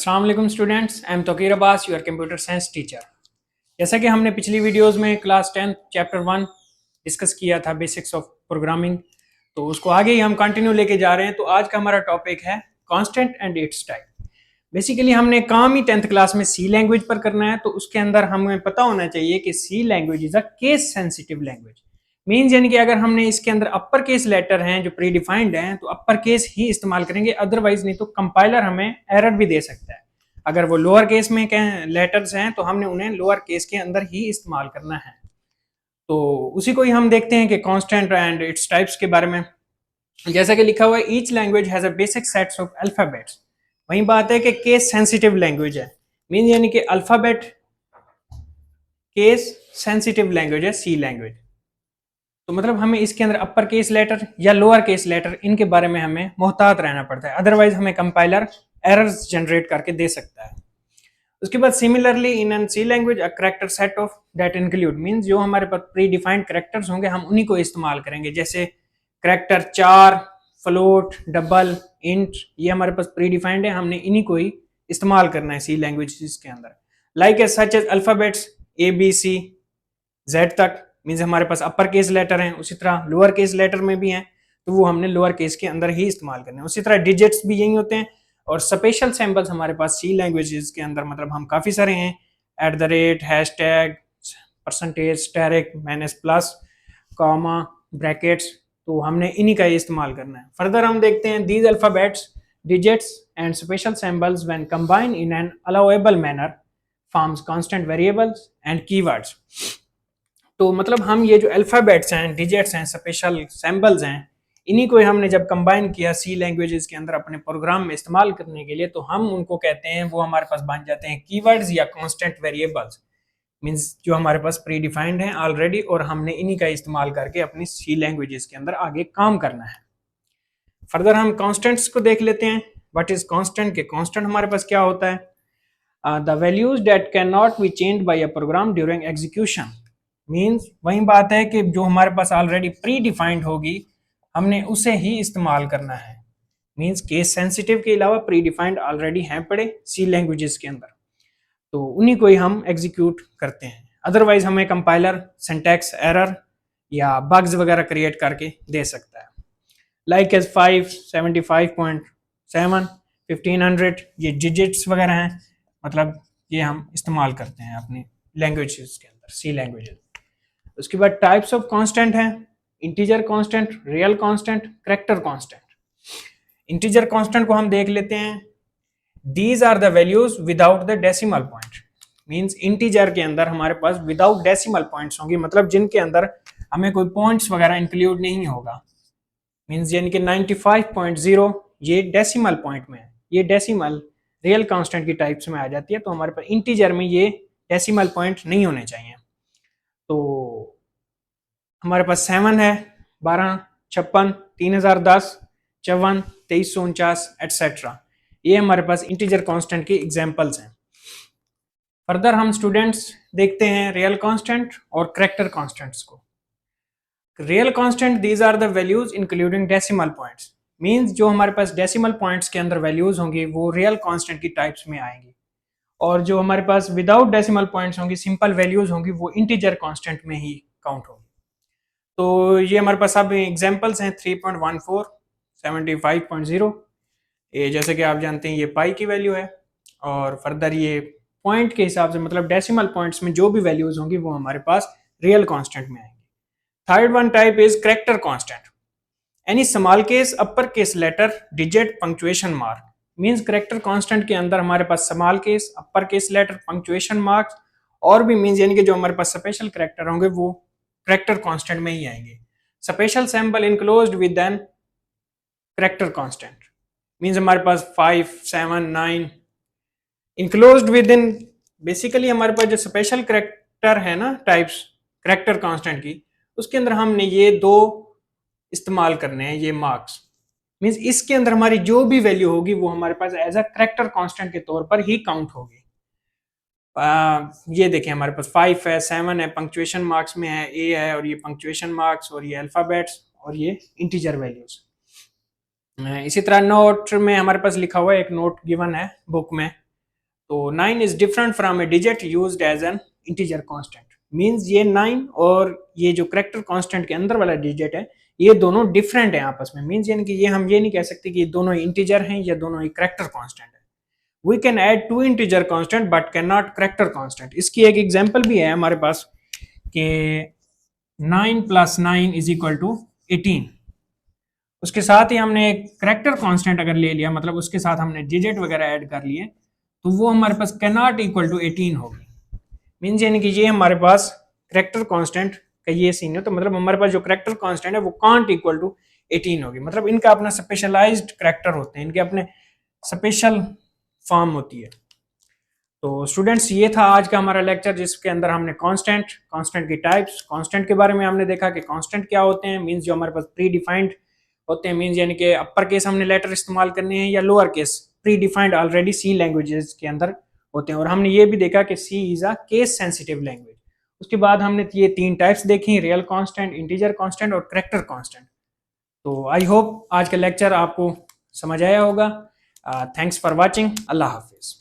अस्सलाम वालेकुम students, I am Tauqeer Abbas, your computer science teacher. जैसा कि हमने पिछली वीडियोस में क्लास 10 चैप्टर 1 डिस्कस किया था, बेसिक्स ऑफ प्रोग्रामिंग, तो उसको आगे ही हम कंटिन्यू लेके जा रहे हैं। तो आज का हमारा टॉपिक है constant and it's type. Basically हमने काम ही 10th क्लास में सी लैंग्वेज पर करना है, तो उसके अंदर हमें पता होना चाहिए कि C language is a case sensitive language. Means यानी कि अगर हमने इसके अंदर अपर केस लेटर हैं जो प्री डिफाइंड हैं तो अपर केस ही इस्तेमाल करेंगे, अदरवाइज नहीं तो कंपाइलर हमें एरर भी दे सकता है। अगर वो लोअर केस में लेटर्स हैं तो हमने उन्हें लोअर केस के अंदर ही इस्तेमाल करना है। तो उसी को ही हम देखते हैं कि कांस्टेंट एंड इट्स टाइप्स के बारे में। जैसा कि लिखा हुआ है, each language has a basic sets of alphabets. वही बात है कि केस सेंसिटिव लैंग्वेज है, मीन यानी कि अल्फाबेट केस सेंसिटिव लैंग्वेज है सी लैंग्वेज। तो मतलब हमें इसके अंदर अपर केस लेटर या लोअर केस लेटर इनके बारे में हमें मोहतात रहना पड़ता है, अदरवाइज हमें कंपाइलर एरर्स जनरेट करके दे सकता है। उसके बाद similarly in an C language a character set of that include, means जो हमारे पास प्री डिफाइंड करैक्टर्स होंगे हम उन्हीं को इस्तेमाल करेंगे। जैसे करैक्टर चार, फ्लोट, डबल, इंट, ये हमारे पास प्री डिफाइंड है, हमने इन्हीं को ही इस्तेमाल करना है सी लैंग्वेज के अंदर। Like as such as alphabets A B C Z तक, मीन्स हमारे पास अपर केस लेटर हैं, उसी तरह लोअर केस लेटर में भी हैं, तो वो हमने लोअर केस के अंदर ही इस्तेमाल करने हैं। उसी तरह डिजिट्स भी यही होते हैं। और स्पेशल सैम्पल्स हमारे पास सी लैंग्वेजेस के अंदर मतलब हम काफ़ी सारे हैं, at the rate, hash tag, percentage, asterisk, minus plus, comma, brackets, तो हमने इन्हीं का ही इस्तेमाल करना है। फर्दर हम देखते हैं these alphabets, digits and special samples when combine in an allowable manner forms constant variables and keywords. तो मतलब हम ये जो अल्फ़ाबेट्स हैं, डिजिट्स हैं, स्पेशल सैम्पल्स हैं, इन्हीं को हमने जब कंबाइन किया सी लैंग्वेजेस के अंदर अपने प्रोग्राम में इस्तेमाल करने के लिए, तो हम उनको कहते हैं, वो हमारे पास बन जाते हैं कीवर्ड्स या कांस्टेंट वेरिएबल्स। मींस जो हमारे पास प्री डिफाइंड हैं ऑलरेडी और हमने इन्हीं का इस्तेमाल करके अपनी सी लैंग्वेजेस के अंदर आगे काम करना है। फर्दर हम कांस्टेंट्स को देख लेते हैं। What is constant? के कांस्टेंट हमारे पास क्या होता है? The values that can not be changed by a program during execution. Means वही बात है कि जो हमारे पास ऑलरेडी प्री डिफाइंड होगी हमने उसे ही इस्तेमाल करना है। मीन्स केस सेंसिटिव के अलावा प्री डिफाइंड ऑलरेडी हैं पड़े सी लैंग्वेजेस के अंदर, तो उन्हीं को ही हम एग्जीक्यूट करते हैं। अदरवाइज हमें कंपाइलर सिंटैक्स एरर या बग्स वगैरह क्रिएट करके दे सकता है। लाइक एज 5, 75.7, 1500, ये डिजिट्स वगैरह हैं, मतलब ये हम इस्तेमाल करते हैं अपनी लैंग्वेजेस के अंदर, सी लैंग्वेजेस। उसके बाद टाइप्स ऑफ कांस्टेंट हैं, integer constant, real constant, character constant. Integer constant को हम देख लेते हैं। These are the values without the decimal point. Means integer के अंदर हमारे पास विदाउट डेसिमल पॉइंट्स होंगी, मतलब जिनके अंदर हमें कोई पॉइंट्स वगैरह इंक्लूड नहीं होगा। मींस यानी कि 95.0 ये डेसिमल पॉइंट में है, ये डेसिमल रियल कांस्टेंट की टाइप्स में आ जाती है। तो हमारे पास इंटीजर में ये डेसिमल पॉइंट नहीं होने चाहिए। तो हमारे पास 7 है, 12, 56, 3010, 54, 2349 एटसेट्रा, ये हमारे पास इंटीजर कांस्टेंट की एग्जांपल्स हैं। फर्दर हम स्टूडेंट्स देखते हैं रियल कांस्टेंट और करैक्टर कांस्टेंट्स को। Real constant these are the values including decimal points. Means जो हमारे पास डेसिमल पॉइंट्स के अंदर वैल्यूज होंगी वो रियल कांस्टेंट की टाइप्स में आएंगी, और जो हमारे पास विदाउट डेसिमल पॉइंट्स होंगी, सिंपल वैल्यूज होंगी, वो इंटीजर कांस्टेंट में ही काउंट होंगी। तो ये हमारे पास सब एग्जांपल्स हैं। 3.14, 75.0, ये जैसे कि आप जानते हैं ये पाई की वैल्यू है। और फर्दर ये पॉइंट के हिसाब से मतलब डेसिमल पॉइंट्स में जो भी वैल्यूज होंगी वो हमारे पास रियल कांस्टेंट में आएंगी। Third one type is character constant. Any small case, upper case letter, digit, punctuation mark. Means character constant के अंदर हमारे पास small case, upper case letter, punctuation marks और भी मींस यानी कि जो हमारे पास स्पेशल करैक्टर होंगे वो करैक्टर कांस्टेंट में ही आएंगे। Special sample enclosed with an character constant. Means हमारे पास 5, 7, 9 इनक्लोज्ड विद इन। बेसिकली हमारे पास जो स्पेशल करैक्टर है ना टाइप्स करैक्टर कांस्टेंट की, उसके अंदर हमने ये दो इस्तेमाल करने हैं, ये मार्क्स। मींस इसके अंदर हमारी जो भी वैल्यू होगी वो हमारे पास एज अ करैक्टर कांस्टेंट के तौर पर ही काउंट होगी। ये देखें हमारे पास 5 है, 7 है, पंक्चुएशन मार्क्स में है, ए है, और ये पंक्चुएशन मार्क्स, और ये अल्फाबेट्स, और ये इंटीजर वैल्यूज। इसी तरह नोट में हमारे पास लिखा हुआ है, एक नोट गिवन है बुक में तो 9 is different from a digit used as an integer constant. Means ये 9 और ये जो करैक्टर कांस्टेंट के अंदर वाला डिजिट है, ये दोनों डिफरेंट है आपस में। मींस यानी कि ये हम ये नहीं कह सकते कि ये दोनों इंटीजर हैं या दोनों ही करैक्टर कांस्टेंट है। We can add two integer constant but can not character constant. इसकी एक एग्जांपल भी है हमारे पास कि 9 + 9 = 18। उसके साथ ही हमने एक करैक्टर कांस्टेंट अगर ले लिया, मतलब उसके साथ हमने डिजिट वगैरह ऐड कर लिए, तो वो हमारे पास कैन नॉट इक्वल टू 18 होगी। मीन्स यानी कि ये हमारे पास करैक्टर कांस्टेंट का ये सीन है, तो मतलब हमारे पास जो करैक्टर कांस्टेंट है वो कांट इक्वल टू 18 होगी। मतलब इनका अपना स्पेशलाइज्ड करैक्टर होते हैं, इनके अपने स्पेशल फॉर्म होती है। तो स्टूडेंट्स, ये था आज का हमारा लेक्चर, जिसके अंदर हमने कांस्टेंट की टाइप्स, कांस्टेंट के बारे में हमने देखा कि कांस्टेंट क्या होते हैं। मींस जो हमारे पास प्री डिफाइंड होते हैं, मींस यानी कि अपर केस हमने लेटर इस्तेमाल करने हैं, या lower case predefined already C languages के अंदर होते हैं। और हमने ये भी देखा कि C is a case sensitive language. उसके बाद हमने ये 3 टाइप्स देखी, रियल कांस्टेंट, इंटीजर कांस्टेंट और करैक्टर कांस्टेंट। तो आई होप आज का लेक्चर आपको समझ आया होगा। Thanks for watching. Allah Hafiz.